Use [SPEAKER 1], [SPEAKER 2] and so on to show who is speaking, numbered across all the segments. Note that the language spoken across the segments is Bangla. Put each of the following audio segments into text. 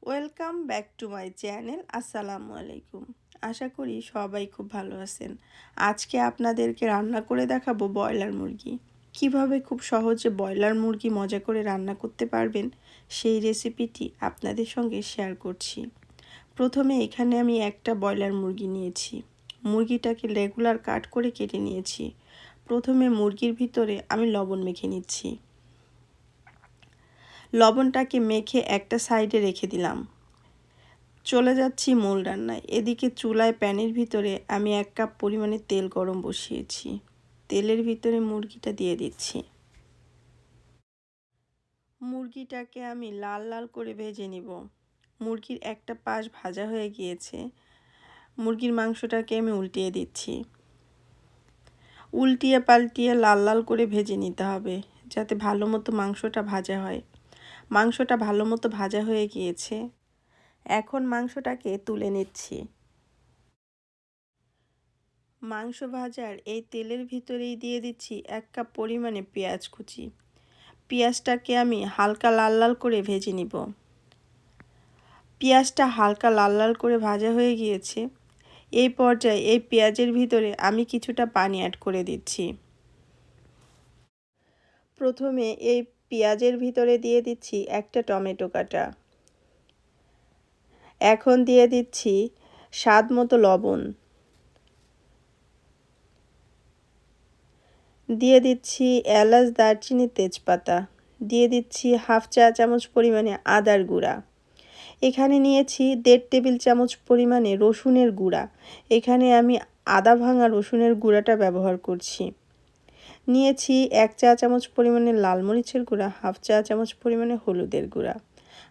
[SPEAKER 1] Welcome back to my channel. আসসালামু আলাইকুম। আশা করি সবাই খুব ভালো আছেন। আজকে আপনাদেরকে রান্না করে দেখাবো ব্রয়লার মুরগি। কিভাবে খুব সহজে ব্রয়লার মুরগি মজা করে রান্না করতে পারবেন সেই রেসিপিটি আপনাদের সঙ্গে শেয়ার করছি। প্রথমে এখানে আমি একটা ব্রয়লার মুরগি নিয়েছি। মুরগিটাকে রেগুলার কাট করে কেটে নিয়েছি। প্রথমে মুরগির ভিতরে আমি লবণ মেখে নিচ্ছি। লবণটাকে মেখে একটা সাইডে রেখে দিলাম। চলে যাচ্ছি মূল রান্নায়। এদিকে চুলায় প্যানের ভিতরে আমি 1 কাপ পরিমাণে তেল গরম বসিয়েছি। তেলের ভিতরে মুরগিটা দিয়ে দিচ্ছি। মুরগিটাকে আমি লাল লাল করে ভেজে নিব। মুরগির একটা পাশ ভাজা হয়ে গিয়েছে। মুরগির মাংসটাকে আমি উল্টিয়ে দিচ্ছি। উল্টিয়ে পাল্টিয়ে লাল লাল করে ভেজে নিতে হবে, যাতে ভালো মতো মাংসটা ভাজা হয়। মাংসটা ভালো মতো ভাজা হয়ে গিয়েছে। এখন মাংসটাকে তুলে নিচ্ছি। মাংস ভাজার এই তেলের ভিতরেই দিয়ে দিচ্ছি 1 কাপ পরিমাণে পেঁয়াজ কুচি। পেঁয়াজটাকে আমি হালকা লাল লাল করে ভেজে নিব। পেঁয়াজটা হালকা লাল লাল করে ভাজা হয়ে গিয়েছে। এই পর্যায়ে এই পেঁয়াজের ভিতরে আমি কিছুটা পানি অ্যাড করে দিচ্ছি। প্রথমে এই পেঁয়াজের ভিতরে দিয়ে দিচ্ছি একটা টমেটো কাটা। এখন দিয়ে দিচ্ছি স্বাদ মতো লবণ। দিয়ে দিচ্ছি এলাচ, দারচিনি, তেজপাতা। দিয়ে দিচ্ছি হাফ চা চামচ পরিমাণে আদার গুঁড়া। এখানে নিয়েছি 1.5 টেবিল চামচ পরিমাণে রসুনের গুঁড়া। এখানে আমি আদা ভাঙা রসুনের গুঁড়াটা ব্যবহার করছি। নিয়েছি 1 চা চামচ পরিমাণে লাল মরিচের গুঁড়া, হাফ চা চামচ পরিমাণে হলুদের গুঁড়া,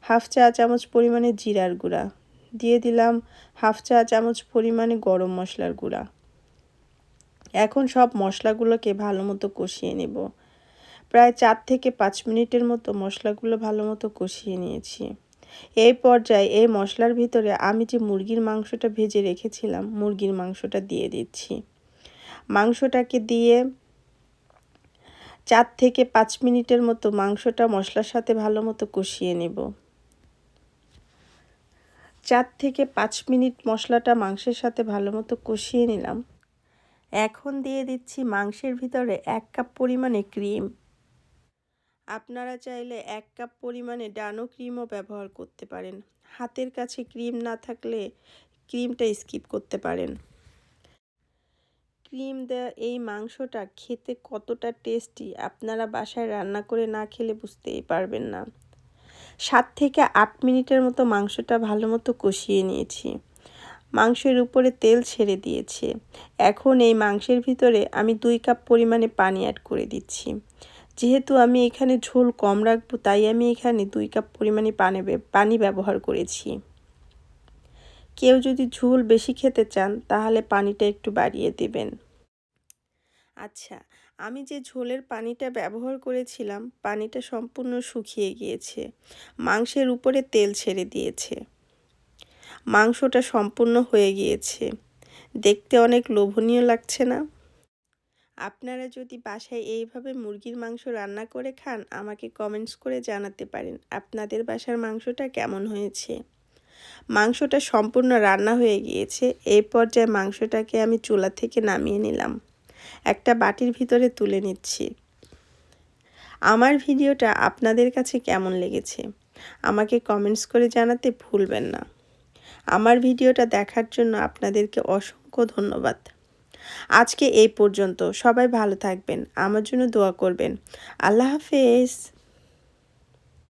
[SPEAKER 1] হাফ চা চামচ পরিমাণে জিরার গুঁড়া। দিয়ে দিলাম হাফ চা চামচ পরিমাণে গরম মশলার গুঁড়া। এখন সব মশলাগুলোকে ভালো মতো কষিয়ে নেব। প্রায় 4 থেকে 5 মিনিটের মতো মশলাগুলো ভালো মতো কষিয়ে নিয়েছি। এই পর্যায়ে এই মশলার ভিতরে আমি যে মুরগির মাংসটা ভেজে রেখেছিলাম, মুরগির মাংসটা দিয়ে দিচ্ছি। মাংসটাকে দিয়ে 4 থেকে 5 মিনিটের মতো মাংসটা মশলার সাথে ভালো মতো কষিয়ে নেব। 4 থেকে 5 মিনিট মশলাটা মাংসের সাথে ভালো মতো কষিয়ে নিলাম। এখন দিয়ে দিচ্ছি মাংসের ভিতরে 1 কাপ পরিমাণে ক্রিম। আপনারা চাইলে 1 কাপ পরিমাণে ডানো ক্রিমও ব্যবহার করতে পারেন। হাতের কাছে ক্রিম না থাকলে ক্রিমটা স্কিপ করতে পারেন। ক্রিম দেওয়া এই মাংসটা খেতে কতটা টেস্টি আপনারা বাসায় রান্না করে না খেলে বুঝতেই পারবেন না। 7 থেকে 8 মিনিটের মতো মাংসটা ভালো মতো কষিয়ে নিয়েছি। মাংসের উপরে তেল ছেড়ে দিয়েছে। এখন এই মাংসের ভিতরে আমি 2 কাপ পরিমাণে পানি অ্যাড করে দিচ্ছি। যেহেতু আমি এখানে ঝোল কম রাখবো, তাই আমি এখানে 2 কাপ পরিমাণে পানি ব্যবহার করেছি। কেউ যদি ঝোল বেশি খেতে চান তাহলে পানিটা একটু বাড়িয়ে দেবেন। আচ্ছা, আমি যে ঝোলের পানিটা ব্যবহার করেছিলাম, পানিটা সম্পূর্ণ শুকিয়ে গিয়েছে। মাংসের উপরে তেল ছেড়ে দিয়েছে। মাংসটা সম্পূর্ণ হয়ে গিয়েছে। দেখতে অনেক লোভনীয় লাগছে না? আপনারা যদি বাসায় এইভাবে মুরগির মাংস রান্না করে খান, আমাকে কমেন্টস করে জানাতে পারেন আপনাদের বাসার মাংসটা কেমন হয়েছে। মাংসটা সম্পূর্ণ রান্না হয়ে গিয়েছে। এই পর্যায়ে মাংসটাকে আমি চুলা থেকে নামিয়ে নিলাম। একটা বাটির ভিতরে তুলে নিচ্ছি। আমার ভিডিওটা আপনাদের কাছে কেমন লেগেছে আমাকে কমেন্টস করে জানাতে ভুলবেন না। আমার ভিডিওটা দেখার জন্য আপনাদেরকে অসংখ্য ধন্যবাদ। আজকে এই পর্যন্ত। সবাই ভালো থাকবেন, আমার জন্য দোয়া করবেন। আল্লাহ হাফেজ।